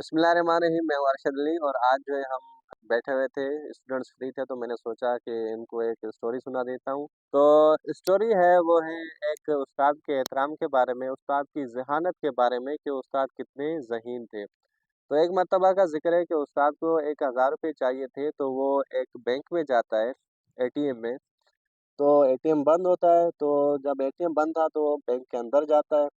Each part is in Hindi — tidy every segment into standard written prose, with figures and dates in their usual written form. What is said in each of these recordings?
बिस्मिल्लाहिर्रहमानिर्रहीम। मैं हूँ अरशद अली और आज जो है हम बैठे हुए थे, स्टूडेंट्स फ्री थे, तो मैंने सोचा कि इनको एक स्टोरी सुना देता हूँ। तो स्टोरी है वो है एक उस्ताद के एहतराम के बारे में, उस्ताद की ज़हानत के बारे में कि उस्ताद कितने ज़हीन थे। तो एक मर्तबा का ज़िक्र है कि उस्ताद को 1000 रुपये चाहिए थे, तो वो एक बैंक में जाता है, एटीएम में। तो एटीएम बंद होता है, तो जब एटीएम बंद था तो वो बैंक के अंदर जाता है।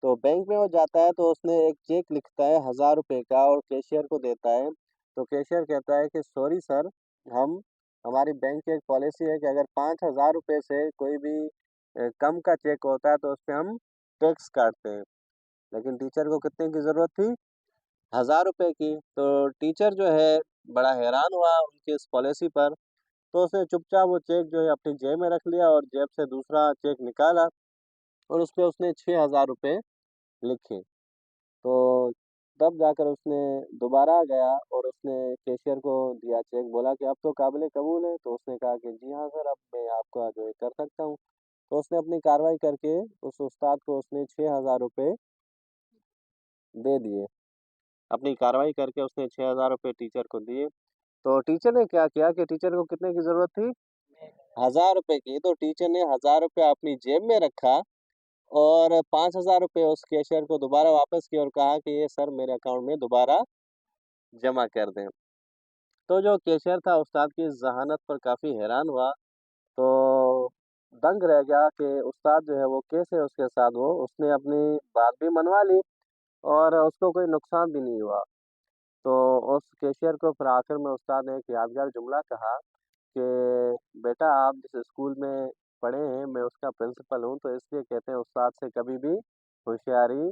तो बैंक में वो जाता है तो उसने एक चेक लिखता है 1000 रुपये का और कैशियर को देता है। तो कैशियर कहता है कि सॉरी सर, हम हमारी बैंक की एक पॉलिसी है कि अगर 5000 रुपये से कोई भी कम का चेक होता है तो उस पे हम टैक्स काटते हैं। लेकिन टीचर को कितने की ज़रूरत थी? 1000 रुपये की। तो टीचर जो है बड़ा हैरान हुआ उनकी इस पॉलिसी पर। तो उसने चुपचाप वो चेक जो है अपनी जेब में रख लिया और जेब से दूसरा चेक निकाला और उस पे उसने 6000 रुपये लिखे। तो तब जाकर उसने दोबारा गया और उसने कैशियर को दिया चेक, बोला कि अब तो काबिल कबूल है। तो उसने कहा कि जी हाँ सर, अब मैं आपका जो है कर सकता हूँ। तो उसने अपनी कार्रवाई करके उस उस्ताद को उसने 6000 रुपये दे दिए। अपनी कार्रवाई करके उसने 6000 रुपये टीचर को दिए। तो टीचर ने क्या किया कि टीचर को कितने की ज़रूरत थी? 1000 रुपये की। तो टीचर ने 1000 रुपया अपनी जेब में रखा और 5000 रुपये उस कैशियर को दोबारा वापस किए और कहा कि ये सर मेरे अकाउंट में दोबारा जमा कर दें। तो जो कैशियर था उस्ताद की इस ज़हानत पर काफ़ी हैरान हुआ। तो दंग रह गया कि उस्ताद जो है वो कैसे उसके साथ वो उसने अपनी बात भी मनवा ली और उसको कोई नुकसान भी नहीं हुआ। तो उस कैशियर को फिर आखिर में उस्ताद ने एक यादगार जुमला कहा कि बेटा, आप जिस स्कूल में पढ़े हैं मैं उसका प्रिंसिपल हूँ, तो इसलिए कहते हैं उस्ताद से कभी भी होशियारी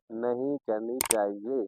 नहीं करनी चाहिए।